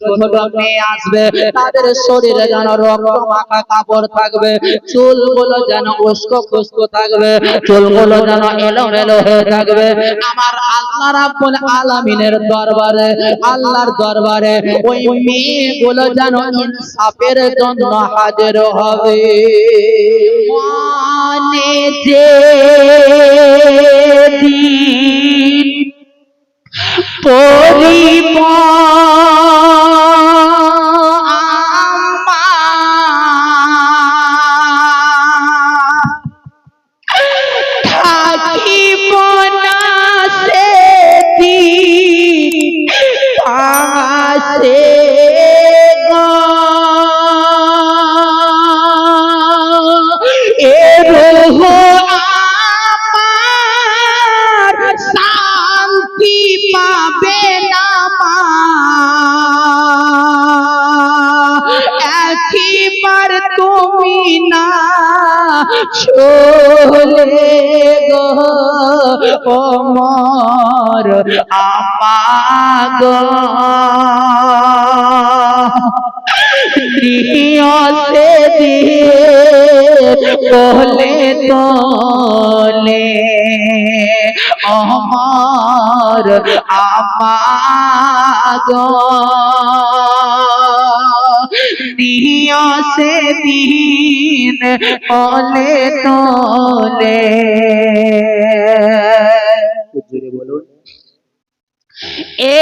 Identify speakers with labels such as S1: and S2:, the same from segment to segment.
S1: ছোট মেয়ে আসবে, তাদের শরীরে যেন রক্ত মাখা কাপড় থাকবে, চুলগুলো যেন উস্কো খুস্কো থাকবে, চুলগুলো যেন এলোমেলো হয়ে থাকবে। আমার আল্লাহ রাব্বুল আলামিনের দরবারে, আল্লাহর দরবারে ওই মেয়েগুলো যেন ইনসাফের জন্য হাজির হবে। মানে যে দিন থাকিব না সেদিন কাছে শান্তি পাবে না একবার তুমি না চলে গো ওমর আমাগ প্রিয়সে দিয়ে বলে তোলে ওমর আমাগ প্রিয়সে দিন বলে তোলে। বলুন এ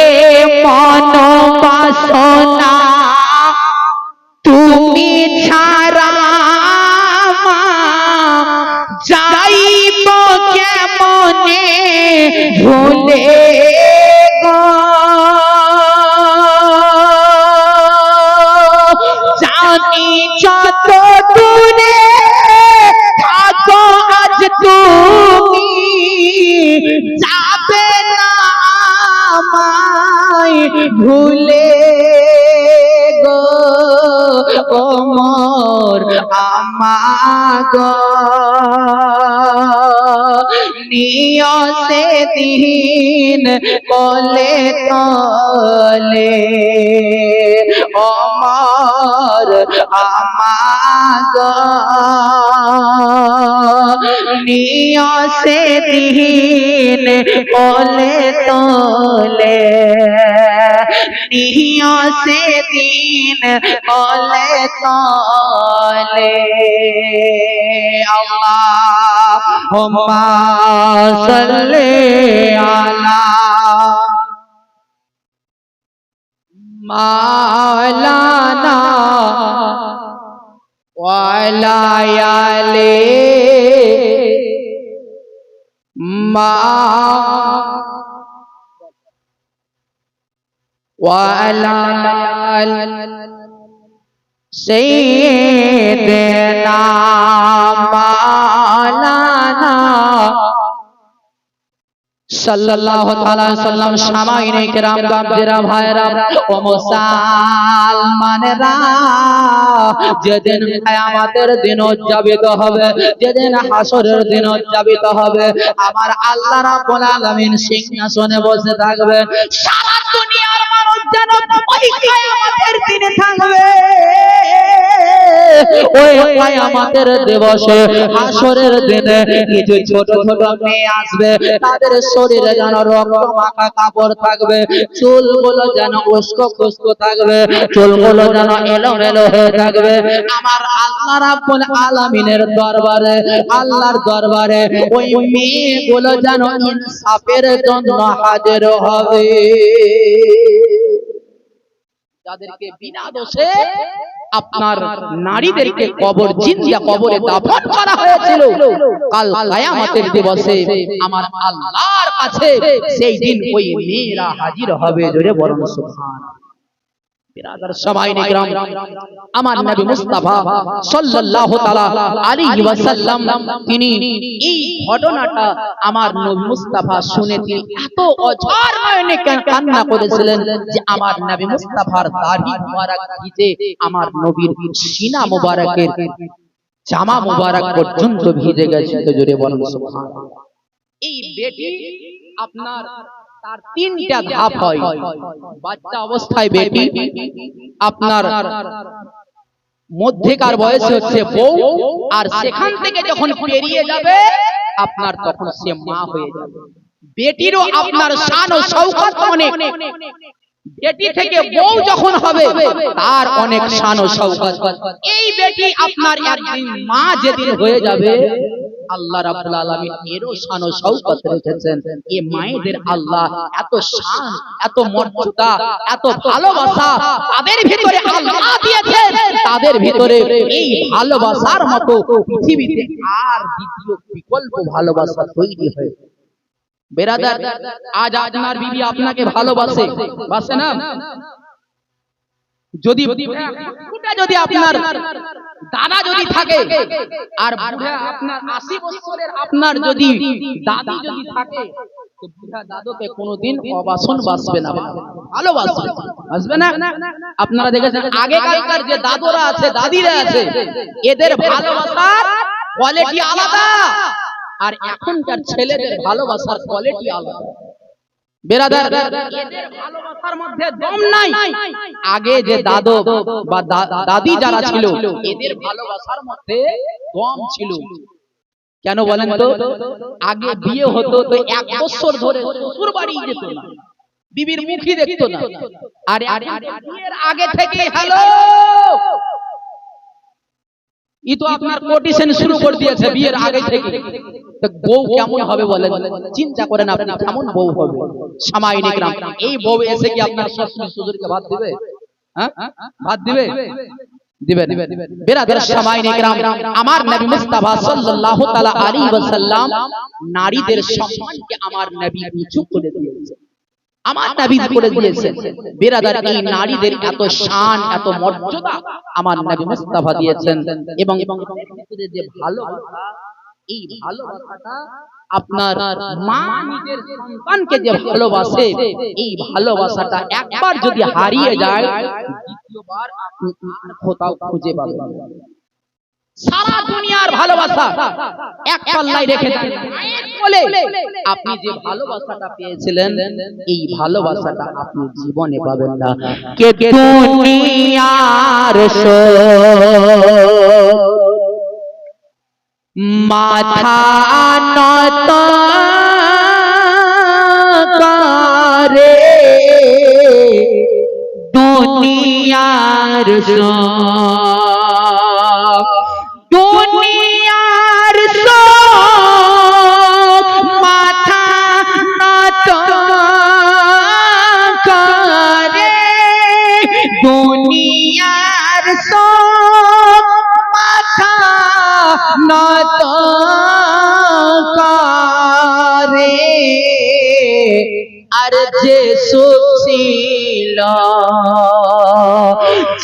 S1: মন বাসনা তুমি ছাড়া যাইব কেমনে ভুলে গো, জানি যত দূরে থাকো আজ তুমি যাবে না আমায় ভুলে গো ওমর আমাগ নিয় সেদিন বলে তোলে ওমর আমাগ নিয় সেদিন বলে তোলে নিয় সেদিন বলে তোলে। আল্লাহুম্মা সাল্লি আলা মাওলানা ওয়া আলা আলি ওয়া আলা সাইয়্যিদিনা মাওলানা সাল্লাল্লাহু তাআলা সাল্লাম। সামাইনে কিরাম বাপজিরা ভাইরা ও মুসলমানেরা, যেদিন কিয়ামতের দিন উদযাপিত হবে, যেদিন হাসরের দিন উদযাপিত হবে, আমার আল্লাহ রাব্বুল আলামিন সিংহাসনে বসে থাকবেন। সারা দুনিয়ার মানুষ যেন ওই কিয়ামতের দিনে থাকবে। ওই কিয়ামতের দিবসে হাসরের দিনে কিছু ছোট ছোট মেয়ে আসবে, তাদের শরীরে যেন রক্ত মাখা কাপড় থাকবে, চুলগুলো যেন উস্কো খুস্কো থাকবে, চুলগুলো যেন এলোমেলো হয়ে থাকবে। আমার আল্লাহ রাব্বুল আলামিনের দরবারে, আল্লাহর দরবারে ওই মেয়েগুলো যেন ইনসাফের জন্য হাজির হবে। যাদেরকে বিনা দোষে আপনার নারীদেরকে কবর জিন্দা কবরে দাফন করা হয়েছিল, কাল কিয়ামতের দিবসে আমার আল্লাহর কাছে সেই দিন ওই মেয়েরা হাজির হবে। জোরে বলুন সুবহানাল্লাহ। বিরাদার সামাইনে কিরাম, আমার নবী মুস্তাফা সাল্লাল্লাহু তাআলা আলাইহি ওয়াসাল্লাম তিনি এই ঘটনাটা আমার নবী মুস্তাফা শুনে তিনি এত অঝর নয়নে কান্না করেছিলেন যে আমার নবী মুস্তাফার দাড়ি মুবারক ভিজে আমার নবীর সিনা মুবারকের জামা মুবারক পর্যন্ত ভিজে গেছে। জোরে বলুন সুবহানাল্লাহ। এই বেটি আপনার তার তিনটা ধাপ হয়। বাচ্চা অবস্থায় বেটি, আপনার মধ্যেকার বয়স হচ্ছে বউ, আর সেখান থেকে যখন পেরিয়ে যাবে আপনার তখন সে মা হয়ে যাবে। বেটিরও আপনার শান ও শৌকত অনেক, বেটি থেকে বউ যখন হবে তার অনেক শান ও শৌকত। এই বেটি আপনার একদিন মা যেদিন হয়ে যাবে আল্লাহ রাব্বুল আলামিন এরও শান ও শৌকত রেখেছেন। এই মায়েদের আল্লাহ এত শান, এত মর্যাদা, এত ভালোবাসা তাদের ভিতরে আল্লাহ দিয়েছেন, তাদের ভিতরে এই ভালোবাসার মতো পৃথিবীতে আর দ্বিতীয় বিকল্প ভালোবাসা তৈরি হয়। বেরাদার, আজ আপনার বিবি আপনাকে ভালোবাসে, বাসে না? যদি যদি আপনার দাদা যদি থাকে আর বুড়া আপনার 80 বছরের আপনার যদি দাদি যদি থাকে, তো বুড়া দাদুকে কোনোদিন অবাসন বাসবে না, ভালোবাসবে, বাসবে না। আপনারা দেখেছেন আগেকার যে দাদুরা আছে, দাদিরা আছে, এদের ভালোবাসার কোয়ালিটি আলাদা, আর এখনকার ছেলেদের ভালোবাসার কোয়ালিটি আলাদা। বেরাদার, এদের ভালোবাসার মধ্যে দম নাই। আগে যে দাদু বা দাদি যারা ছিল এদের ভালোবাসার মধ্যে দম ছিল। কেন বলেন তো? আগে বিয়ে হতো তো 1 বছর ধরে শ্বশুর বাড়ি যেত না, বিবির মুখই দেখতো না। আর বিয়ের আগে থেকে হ্যালো ই তো আপনার কোটিশন শুরু করে দিয়েছে বিয়ের আগে থেকে। তো বউ কেমন হবে বলেন? চিন্তা করেন আপনি কেমন বউ হবে। সামাইন ইকরাম, এই বউ এসে কি আপনার শ্বশুরকে ভাত দিবে? হ্যাঁ, ভাত দিবে? দিবে না। বেরাদার সামাইন ইকরাম, আমার নবী মুস্তাফা সাল্লাল্লাহু তাআলা আলাইহি ওয়াসাল্লাম নারীদের সম্মানকে আমার নবী উঁচু করে দিয়েছেন, আমার নবী করে দিয়েছেন। বেরাদার, এই নারীদের এত শান, এত মর্যাদা আমার নবী মুস্তাফা দিয়েছেন। এবং যে ভালোবাসা, এই ভালোবাসাটা আপনার মা নিজের সন্তানকে যে ভালোবাসে, এই ভালোবাসাটা একবার যদি হারিয়ে যায় দ্বিতীয়বার আপনি আর কোথাও খুঁজে পাবেন না। সারা দুনিয়ার ভালোবাসা এক পাল্লায় রেখে দেন, বলে আপনি যে ভালোবাসাটা পেয়েছিলেন এই ভালোবাসাটা আপনি জীবনে পাবেন না। কে দুনিয়ার মাথা নত করে দুনিয়ার দুনিয়ার মাথা নত করে দুনিয়ার মাথা নত করে, আর যে সুখ ছিল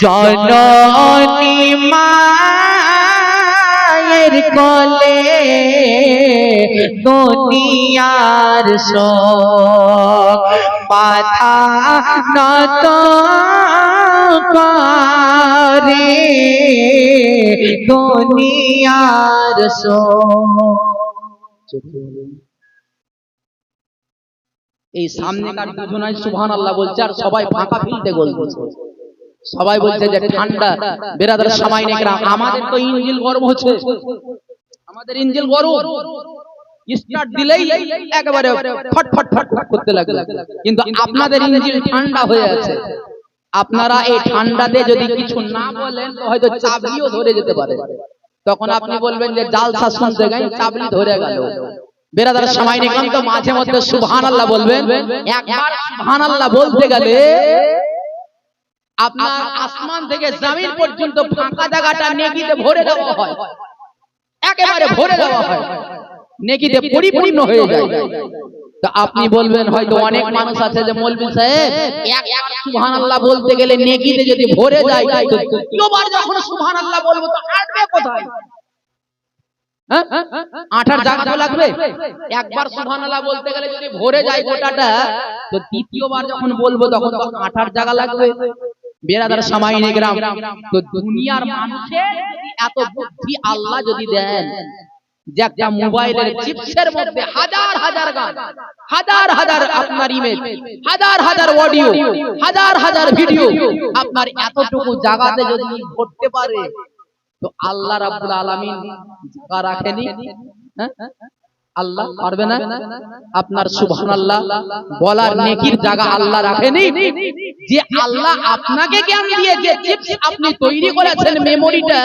S1: জননী মায়ের কোলে দুনিয়ার সব মাথা নত করে দুনিয়ার সব। এই সামনেকার দুজনায় সুবহানাল্লাহ বলছে আর সবাই ফাঁকা ফিলতে বলছে, সবাই বলছে যে ঠান্ডা। বেরাদার সামাইন ইকরাম, আমাদের তো ইঞ্জিল গরম হচ্ছে, আমাদের ইঞ্জিল গরম, স্টার্ট দিলেই একেবারে ফট ফট ফট ফট করতে লাগলো। কিন্তু আপনাদের ইঞ্জিল ঠান্ডা হয়ে আছে। আপনারা এই ঠান্ডাতে যদি কিছু না বলেন তো হয়তো চাবলিও ধরে যেতে পারে। তখন আপনি বলবেন যে জালসা শুনতে গাই চাবলি ধরে গেল। বেরাদার সামাইন ইকরাম, তো মাঝে মধ্যে সুবহানাল্লাহ বলবেন। একবার সুবহানাল্লাহ বলতে গেলে আপনার আসমান থেকে জমিন পর্যন্ত ফাঁকা জায়গাটা নেকিতে ভরে দেওয়া হয়, একেবারে ভরে দেওয়া হয়, নেকিতে পরিপূর্ণ হয়ে যায়। তো আপনি বলবেন হয়তো অনেক মানুষ আছে যে মৌলভী সাহেব একবার সুবহানাল্লাহ বলতে গেলে নেকিতে যদি ভরে যায় তো দ্বিতীয়বার যখন সুবহানাল্লাহ বলবো তো আটবে কোথায়? আঠার জায়গা তো লাগবে। একবার সুবহানাল্লাহ বলতে গেলে যদি ভরে যায় গোটাটা, তো দ্বিতীয়বার যখন বলবো তখন তো আঠার জায়গা লাগবে। বেরাদার সামাইন ইকরাম, তো দুনিয়ার মানুষের এত বুদ্ধি আল্লাহ যদি দেন, যে একটা মোবাইলের চিপসের মধ্যে হাজার হাজার গান, হাজার হাজার আপনার ইমেজ, হাজার হাজার অডিও, হাজার হাজার ভিডিও আপনার এতটুকু জায়গাতে যদি করতে পারে, তো আল্লাহ রাব্বুল আলামিন জায়গা রাখেনি? হ্যাঁ, আল্লাহ পারবে না? আপনার সুবহানাল্লাহ বলার নেকির জায়গা আল্লাহ রাখেনি? যে আল্লাহ আপনাকে জ্ঞান দিয়ে যে চিপস আপনি তৈরি করেছেন মেমোরিটা,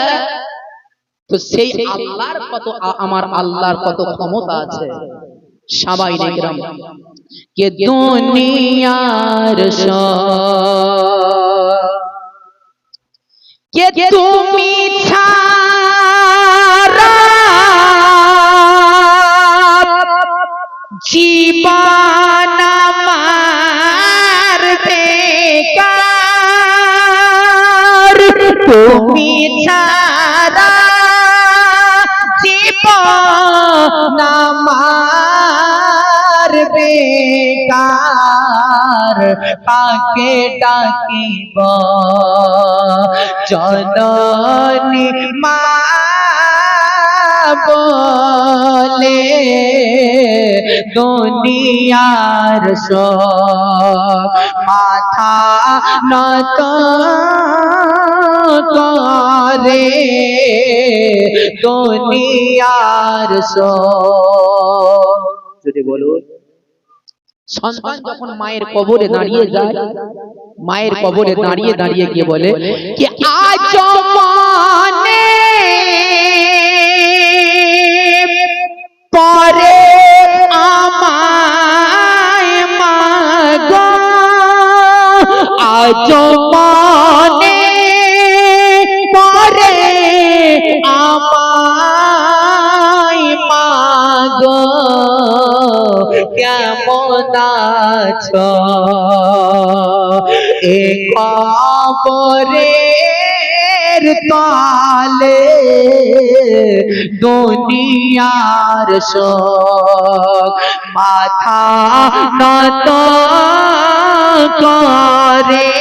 S1: তো সেই আল্লাহর কত, আমার আল্লাহর কত ক্ষমতা আছে। সাবাইনে কিরাম, কে দুনিয়ার কে তুমি ছাড়া জীবন আমার বেকার, তুমি ছাড়া জীবন আমার বেকার, কাকে ডাকিব জননী মা বলে, দুনিয়ার সব মাথা নত করে, দুনিয়ার সব। যদি বলুন, সন্তান যখন মায়ের কবরে দাঁড়িয়ে যায়, মায়ের কবরে দাঁড়িয়ে দাঁড়িয়ে গিয়ে বলে কি আজ মনে পরে আমায় মাগো, আজ মনে পরে আমায় মাগো, কেমন আছো এ কবরের তলে, দুনিয়ার সব মাথা নত করে,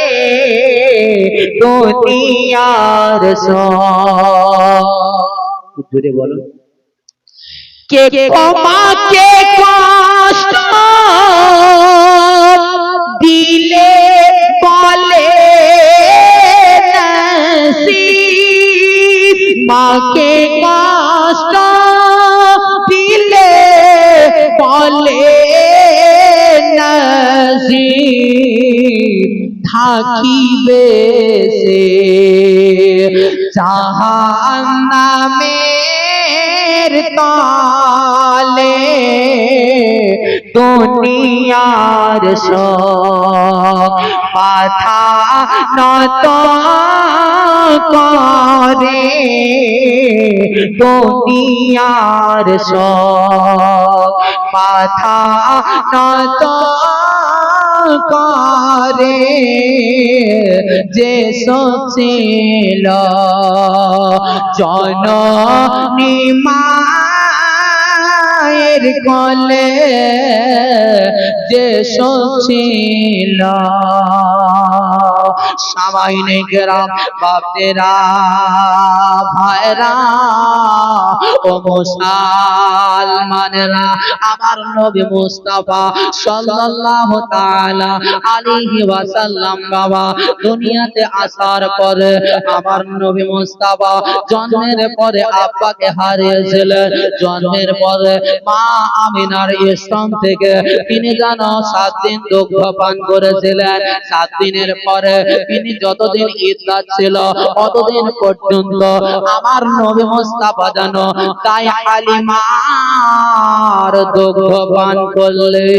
S1: দুনিয়ার সব। জোরে বলো, কে তোমাকে কষ্ট দিলে বলে নসিব, মাকে কষ্ট দিলে বলে নসিব, থাকিবে সে জাহান্নামের তলে, দুনিয়ার সব মাথা নত করে, দুনিয়ার সব মাথা নত করে, যে সছিল জননী মায়ের কোলে, যে সছিল। সাবাইনে কেরাম, বাপেরা ভাইরা ও মুসলমানেরা, আমার নবী মুস্তাফা সাল্লাল্লাহু তাআলা আলাইহি ওয়াসাল্লাম বাবা দুনিয়াতে আসার পরে আমার নবী মুস্তাফা জন্মের পরে আব্বাকে হারিয়েছিলেন। জন্মের পরে মা আমিনার স্তন থেকে তিনি যেন 7 দিন দুগ্ধ পান করেছিলেন। 7 দিনের পরে তিনি যতদিন ইদ্দাত ছিল ততদিন পর্যন্ত আমার নবী মুস্তাফা যেন তাই হালিমার দুগ্ধ পান করলেন।